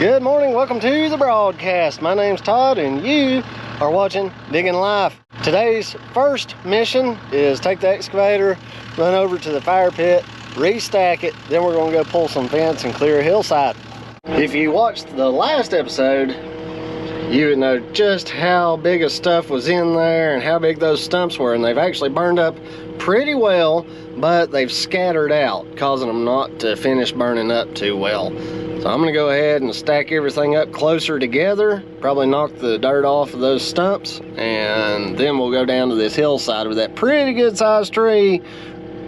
Good morning, welcome to the broadcast. My name's Todd and you are watching Digging Life. Today's first mission is take the excavator, run over to the fire pit, restack it, then we're gonna go pull some fence and clear a hillside. If you watched the last episode, you would know just how big of stuff was in there and how big those stumps were, and they've actually burned up pretty well, but they've scattered out, causing them not to finish burning up too well. So I'm gonna go ahead and stack everything up closer together, probably knock the dirt off of those stumps, and then we'll go down to this hillside with that pretty good sized tree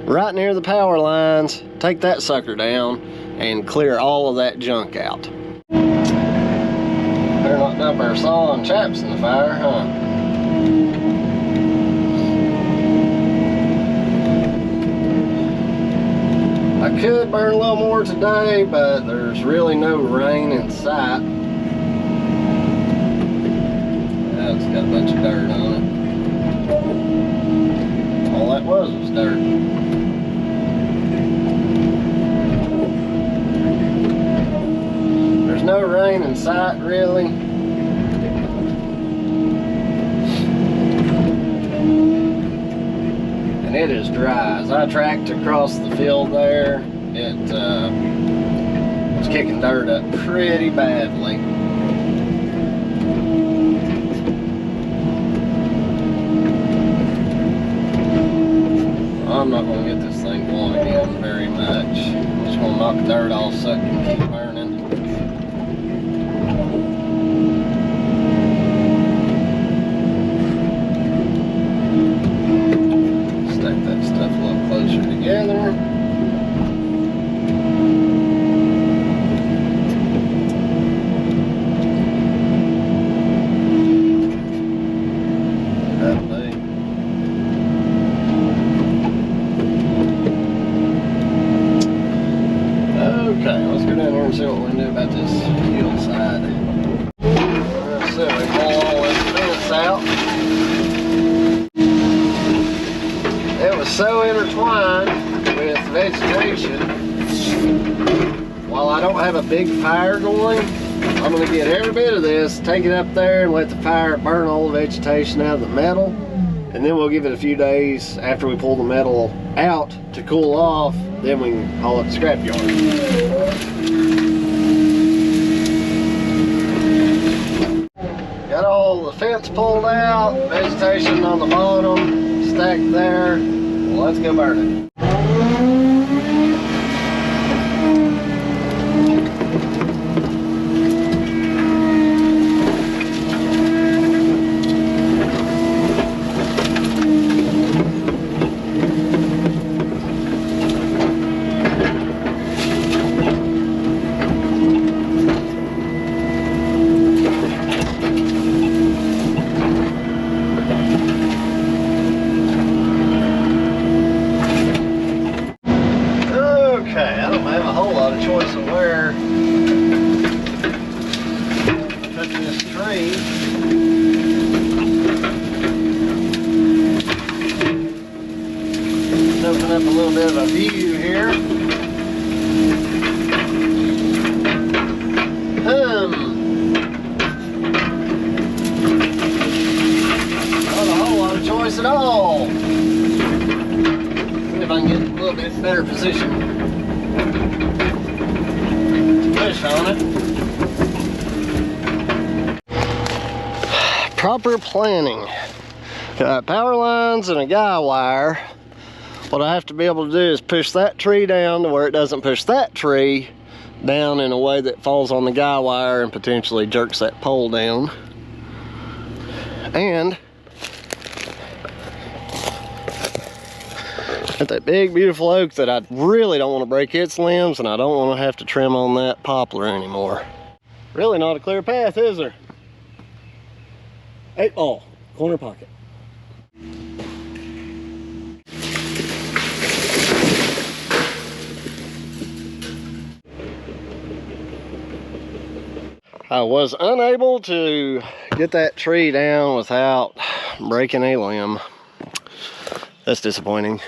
right near the power lines, take that sucker down and clear all of that junk out. Better not dump our saw and chaps in the fire, huh? I could burn a little more today, but there's really no rain in sight. Yeah, it's got a bunch of dirt on it. All that was dirt. There's no rain in sight, really. And it is dry. As I tracked across the field there, it was kicking dirt up pretty badly. I'm not going to get this thing going again very much. I'm just going to knock the dirt off so it can keep burning. Stack that stuff a little closer together. Okay, let's go down here and see what we can do about this hillside. Let's see, we pull all this fence out. It was so intertwined with vegetation. While I don't have a big fire going, I'm going to get every bit of this, take it up there and let the fire burn all the vegetation out of the metal. And then we'll give it a few days after we pull the metal out to cool off, then we can haul it to the scrapyard. Got all the fence pulled out, vegetation on the bottom, stacked there. Well, let's go burn it. Open up a little bit of a view here. Not a whole lot of choice at all. See if I can get a little bit better position to push on it. Proper planning. Got power lines and a guy wire. What I have to be able to do is push that tree down to where it doesn't push that tree down in a way that falls on the guy wire and potentially jerks that pole down. And got that big beautiful oak that I really don't want to break its limbs, and I don't want to have to trim on that poplar anymore. Really not a clear path, is there? 8 ball, corner pocket. I was unable to get that tree down without breaking a limb. That's disappointing.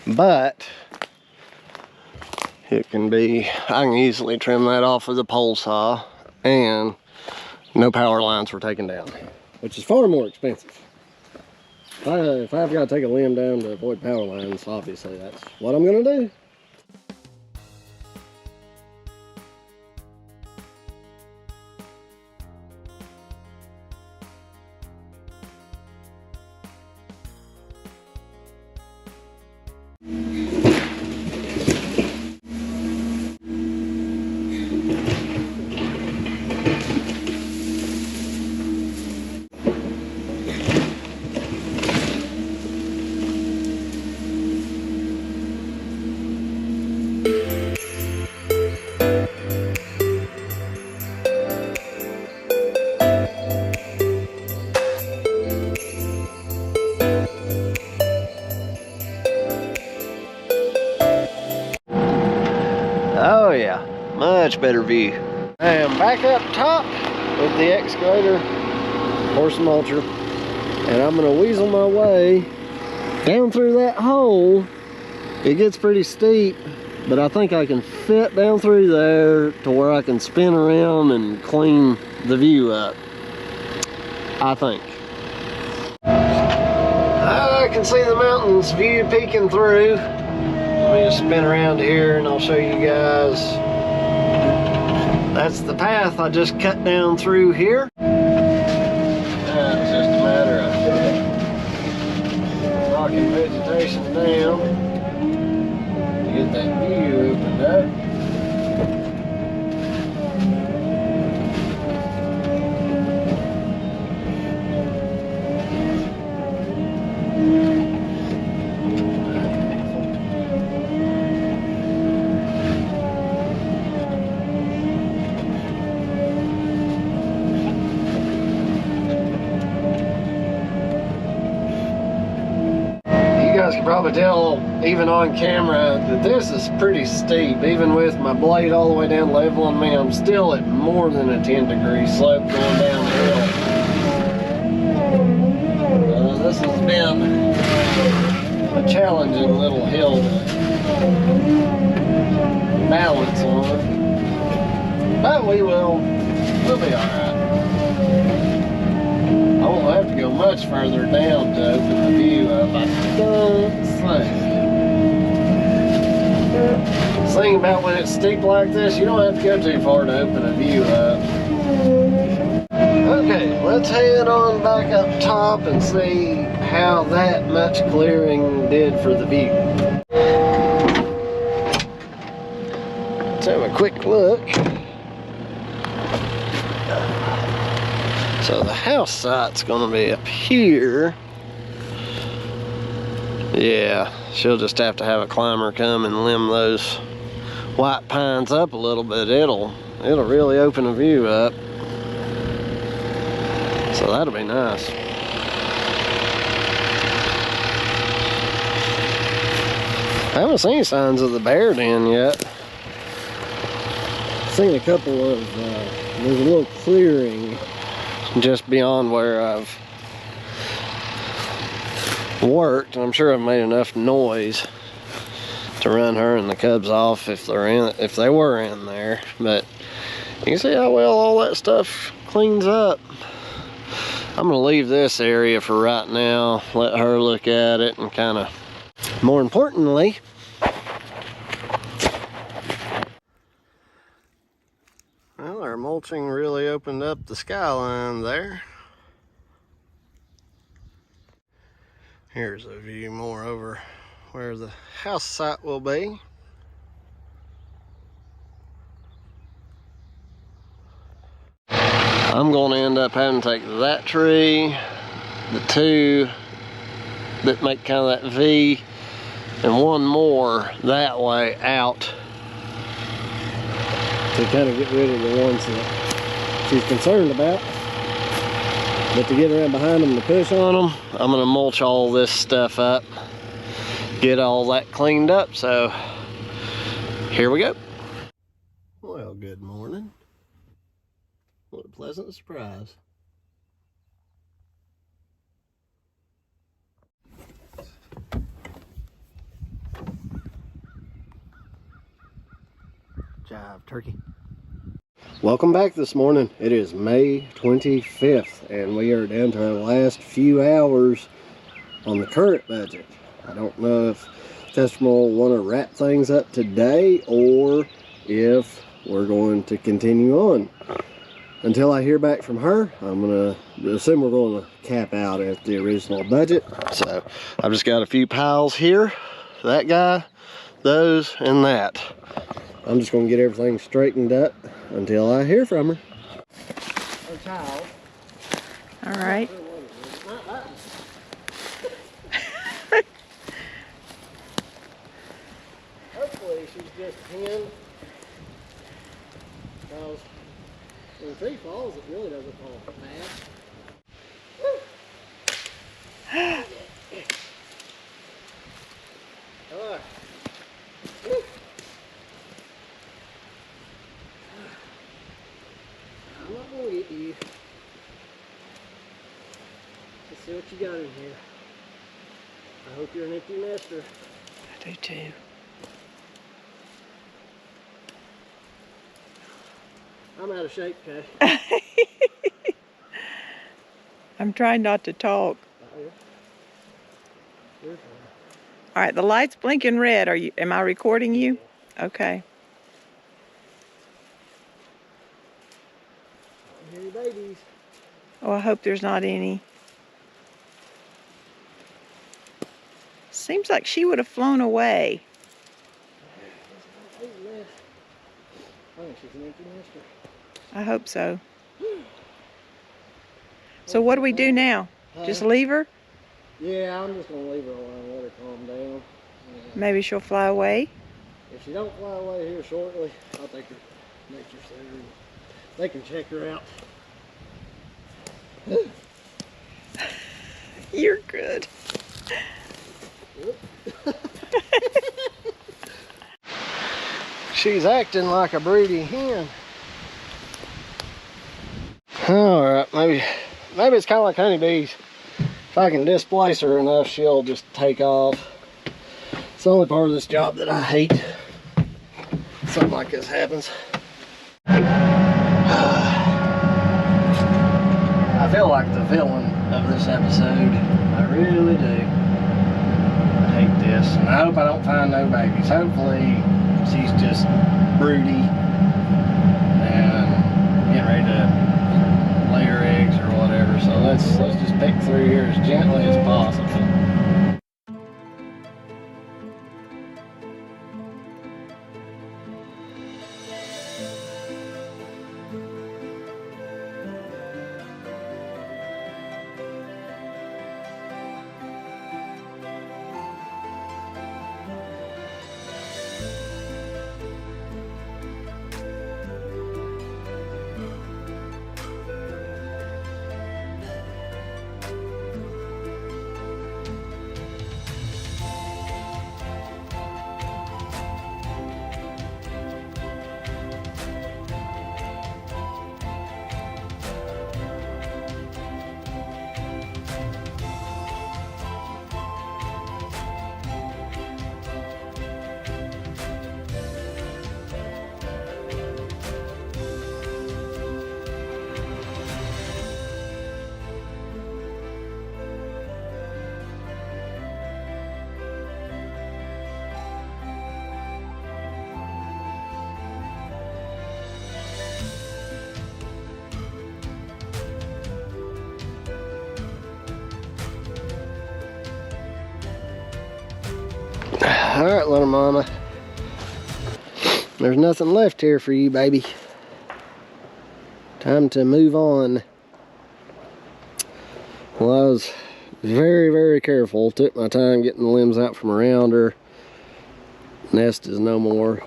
But it can be, I can easily trim that off with a pole saw, and no power lines were taken down, which is far more expensive. If I've got to take a limb down to avoid power lines, obviously that's what I'm gonna do. Oh yeah, much better view. I am back up top with the excavator, horse mulcher, and I'm gonna weasel my way down through that hole. It gets pretty steep, but I think I can fit down through there to where I can spin around and clean the view up, I think. I can see the mountains view peeking through. Let me just spin around here and I'll show you guys. That's the path I just cut down through here. It's just a matter of knocking vegetation down to get that view opened up. You can probably tell even on camera that this is pretty steep. Even with my blade all the way down leveling me, I'm still at more than a 10-degree slope going downhill. This has been a challenging little hill to balance on, but we'll be alright. I won't have to go much further down to open the view up, I don't think. The thing about when it's steep like this, you don't have to go too far to open a view up. Okay, let's head on back up top and see how that much clearing did for the view. Let's have a quick look. So the house site's gonna be up here. Yeah, she'll just have to have a climber come and limb those white pines up a little bit. It'll really open a view up. So that'll be nice. I haven't seen signs of the bear den yet. Seen a couple of, there's a little clearing just beyond where I've worked. I'm sure I've made enough noise to run her and the cubs off if they were in there. But you can see how well all that stuff cleans up. I'm gonna leave this area for right now, let her look at it, and kind of, more importantly, well, our mulching really opened up the skyline there. Here's a view more over where the house site will be. I'm going to end up having to take that tree, the two that make kind of that V, and one more that way out to kind of get rid of the ones that she's concerned about. But to get around behind them to push on them, I'm going to mulch all this stuff up, get all that cleaned up. So here we go. Well, good morning. What a pleasant surprise. job, turkey. Welcome back this morning. It is May 25th and we are down to our last few hours on the current budget. I don't know if customer will want to wrap things up today or if we're going to continue on. Until I hear back from her, I'm gonna assume we're going to cap out at the original budget. So I've just got a few piles here, that guy, those, and that. I'm just gonna get everything straightened up until I hear from her. All right. Hopefully she's just pinned, because when the tree falls, it really doesn't fall bad. All right. I'm not gonna get you. Let's see what you got in here. I hope you're an empty nester. I do too. I'm out of shape, Kay. I'm trying not to talk. You're fine. All right, the light's blinking red. Am I recording you? Okay. I hear your babies. Oh, I hope there's not any. Seems like she would have flown away. I think she's an empty nester. I hope so. So what do we do now? Just leave her? Yeah, I'm just gonna leave her alone, let her calm down. Maybe she'll fly away? If she don't fly away here shortly, I'll take her to nature center and they can check her out. You're good. She's acting like a broody hen. Alright, maybe it's kind of like honeybees. If I can displace her enough, she'll just take off. It's the only part of this job that I hate. Something like this happens. I feel like the villain of this episode. I really do. I hate this. And I hope I don't find no babies. Hopefully she's just broody and getting ready to lay her eggs or whatever. So let's just pick through here as gently as possible. All right, little mama. There's nothing left here for you, baby. Time to move on. Well, I was very, very careful. Took my time getting the limbs out from around her. Nest is no more.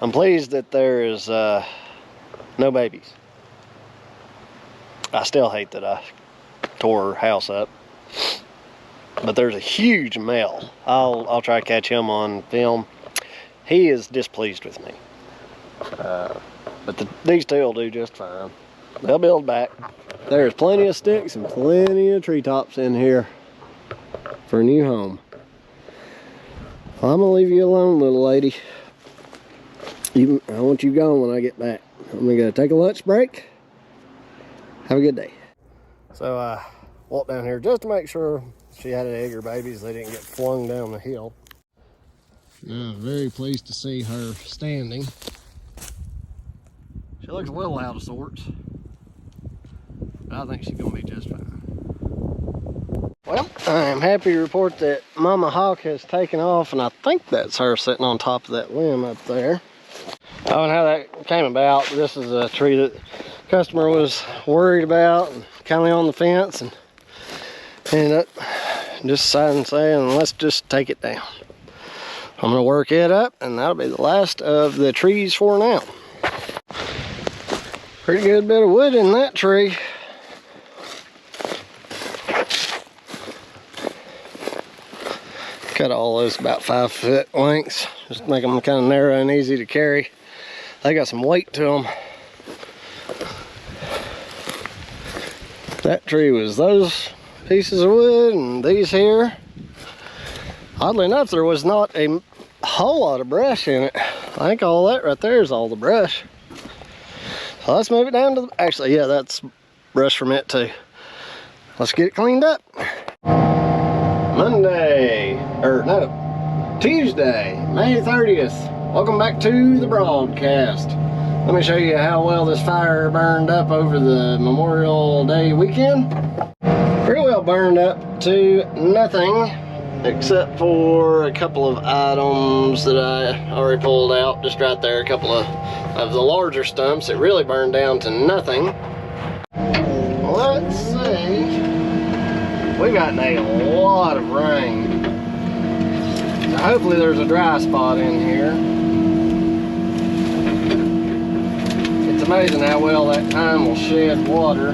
I'm pleased that there is no babies. I still hate that I tore her house up. But there's a huge male. I'll try to catch him on film. He is displeased with me. But these two will do just fine. They'll build back. There's plenty of sticks and plenty of treetops in here for a new home. Well, I'm gonna leave you alone, little lady. I want you gone when I get back. I'm gonna go take a lunch break. Have a good day. So I walked down here just to make sure she had an egg or babies. They didn't get flung down the hill. Now, I'm very pleased to see her standing. She looks a little out of sorts, but I think she's gonna be just fine. Well, I am happy to report that Mama Hawk has taken off, and I think that's her sitting on top of that limb up there. Oh, and how that came about, this is a tree that the customer was worried about and kind of on the fence, and ended up just deciding saying, let's just take it down. I'm gonna work it up, and that'll be the last of the trees for now. Pretty good bit of wood in that tree. Cut all those about 5 foot lengths, just make them kind of narrow and easy to carry. They got some weight to them. That tree was those pieces of wood and these here. Oddly enough, there was not a whole lot of brush in it. I think all that right there is all the brush. So let's move it down to the, actually, yeah, that's brush from it too. Let's get it cleaned up. Tuesday, May 30th. Welcome back to the broadcast. Let me show you how well this fire burned up over the Memorial Day weekend. Pretty well burned up to nothing, except for a couple of items that I already pulled out just right there. A couple of the larger stumps. It really burned down to nothing. Let's see. We got a lot of rain. So hopefully there's a dry spot in here. It's amazing how well that time will shed water.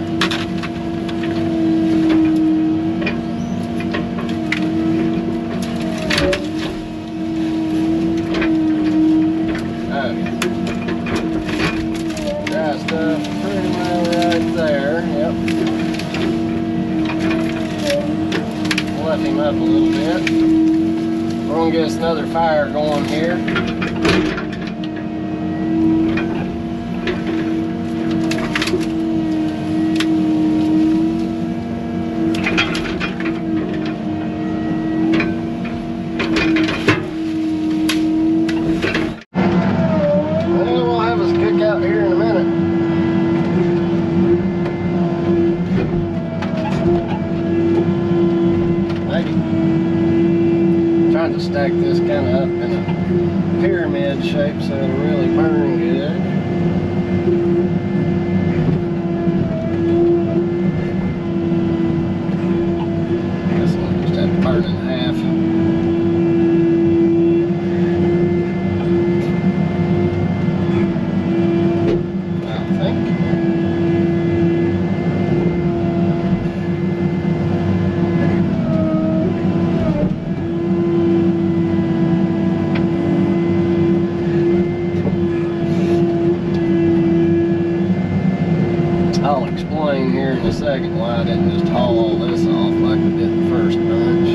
Dry stuff pretty well right there. Yep. Left him up a little bit. We're gonna get us another fire going here. Well, we'll have us cook out here in a minute. Trying to stack this kind of up in a pyramid shape so it'll really burn good. Guess I'll just have to burn in half. I think. I'll explain here in a second why I didn't just haul all this off like we did the first bunch.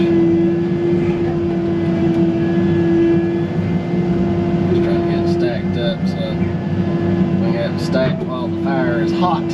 Just trying to get it stacked up so we can have it stacked while the fire is hot.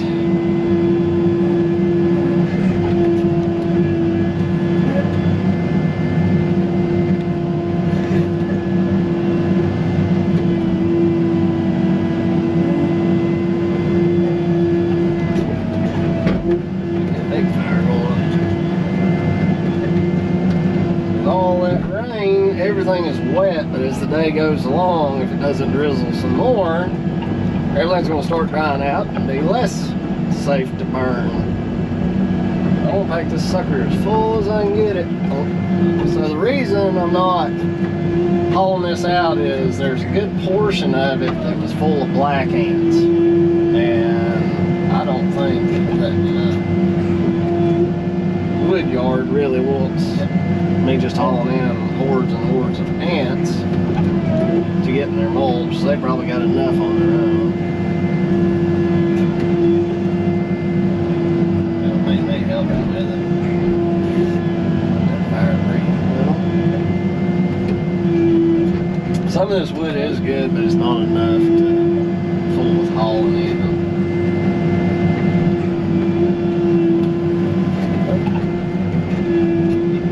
Everything is wet, but as the day goes along, if it doesn't drizzle some more, everything's going to start drying out and be less safe to burn. I want to pack this sucker as full as I can get it. So the reason I'm not hauling this out is there's a good portion of it that was full of black ants, and I don't think that wood yard really wants me just hauling in hordes and hordes of ants to get in their mulch, so they probably got enough on their own. That'll make me helping with it. Fire breathing a little. of this wood is good, but it's not enough to fool with hauling either.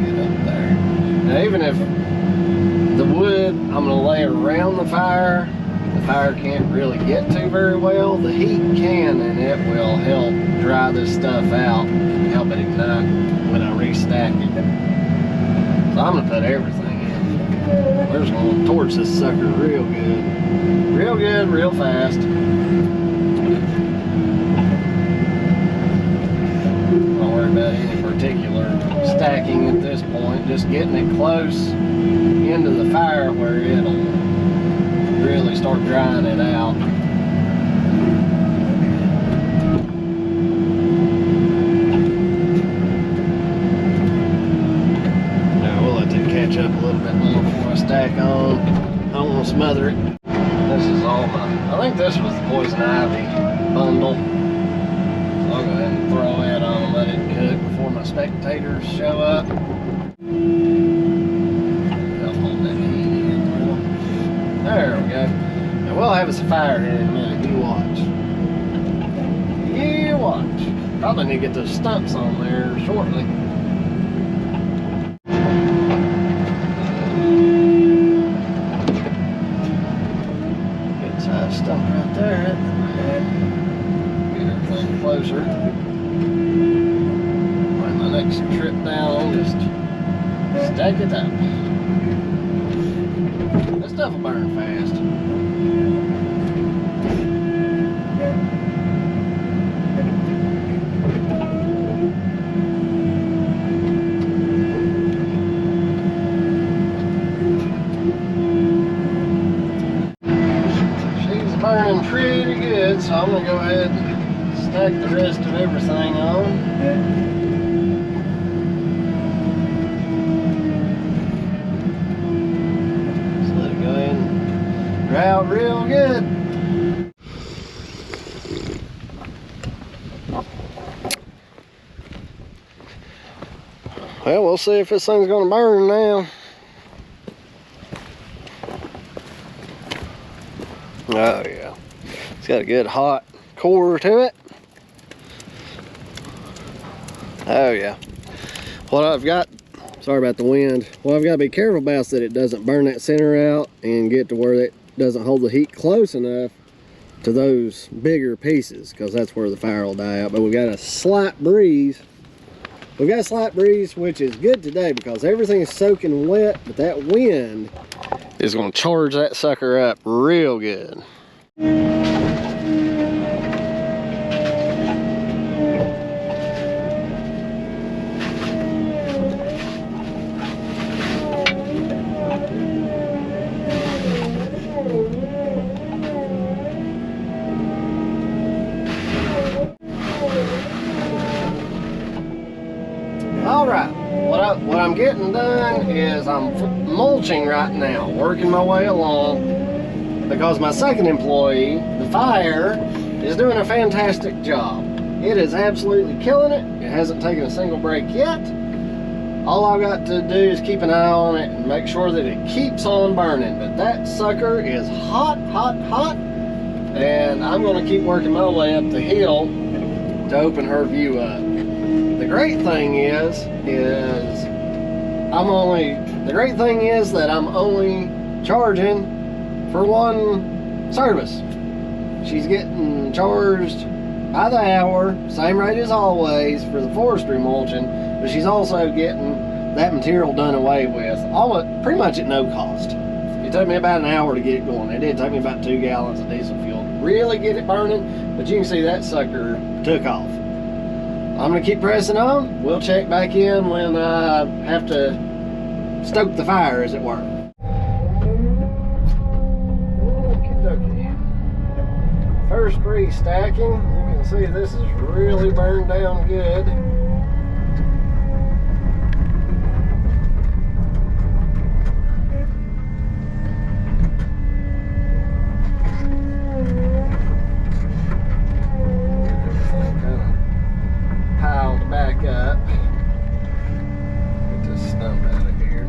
Get up there. Now, even if the wood I'm going to lay around the fire can't really get to very well, the heat can, and it will help dry this stuff out, help it ignite when I restack it. So I'm going to put everything in. We're just going to torch this sucker real good, real fast. Don't worry about any particular stacking at this point, just getting it close into the fire where it'll really start drying it out. Now we'll let that catch up a little bit more before I stack on. I don't want to smother it. This is all my, I think this was the poison ivy bundle. So I'll go ahead and throw it on and let it cook before my spectators show up. There we go. Now we'll have us a fire here in a minute. You watch. You watch. Probably need to get those stumps on there shortly. Good size stump right there. Get everything closer. When my next trip down, just stack it up. This stuff will burn fast. She's burning pretty good, so I'm going to go ahead and stack the rest of everything on. Out real good. Well, we'll see if this thing's gonna burn now. Oh yeah, it's got a good hot core to it. Oh yeah. What I've got, sorry about the wind, what I've got to be careful about is that it doesn't burn that center out and get to where it doesn't hold the heat close enough to those bigger pieces, because that's where the fire will die out. But we've got a slight breeze. We've got a slight breeze, which is good today because everything is soaking wet, but that wind is going to charge that sucker up real good. Alright, what I'm getting done is I'm mulching right now, working my way along, because my second employee, the fire, is doing a fantastic job. It is absolutely killing it. It hasn't taken a single break yet. All I've got to do is keep an eye on it and make sure that it keeps on burning. But that sucker is hot, hot, hot, and I'm going to keep working my way up the hill to open her view up. The great thing is that I'm only charging for one service. She's getting charged by the hour, same rate as always for the forestry mulching, but she's also getting that material done away with, pretty much at no cost. It took me about an hour to get it going. It did take me about 2 gallons of diesel fuel to really get it burning, but you can see that sucker took off. I'm gonna keep pressing on. We'll check back in when I have to stoke the fire, as it were. First restacking, you can see this is really burned down good. Back up. Get this stump out of here.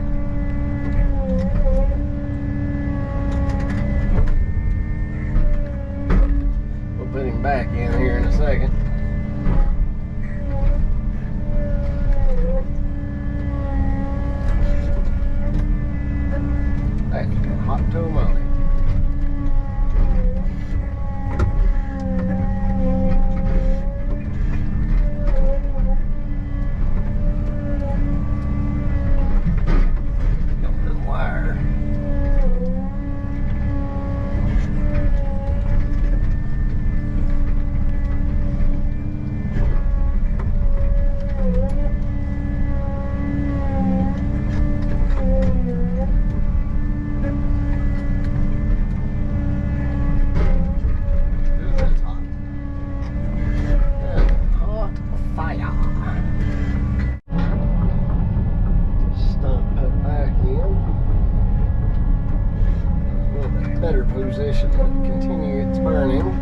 back in here in a second. That's hot tamale. Better position to continue its burning.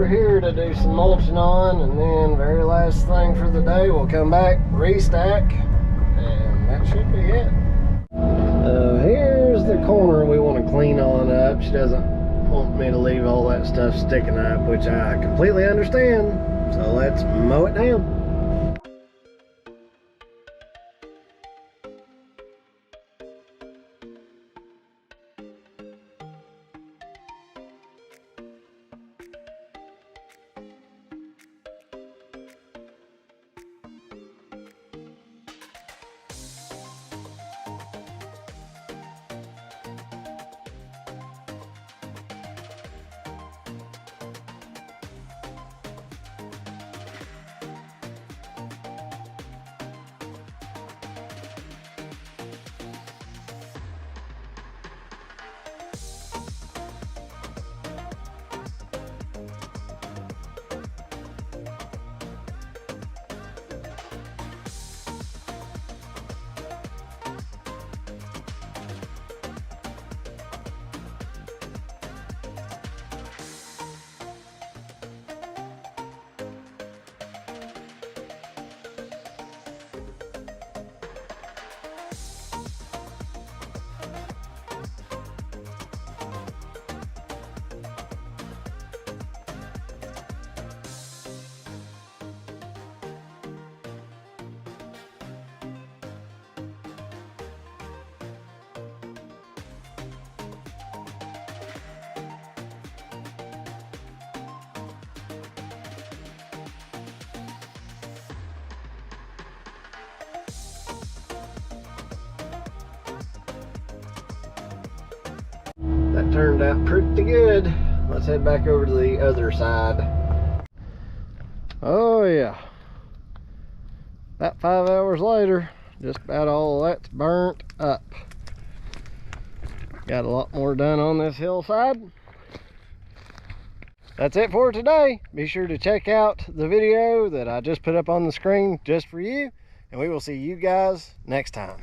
Here to do some mulching on, and then very last thing for the day, we'll come back, restack, and that should be it. Here's the corner we want to clean on up. She doesn't want me to leave all that stuff sticking up, which I completely understand, so let's mow it down. That turned out pretty good. Let's head back over to the other side. Oh yeah. About 5 hours later, just about all that's burnt up. Got a lot more done on this hillside. That's it for today. Be sure to check out the video that I just put up on the screen just for you, and we will see you guys next time.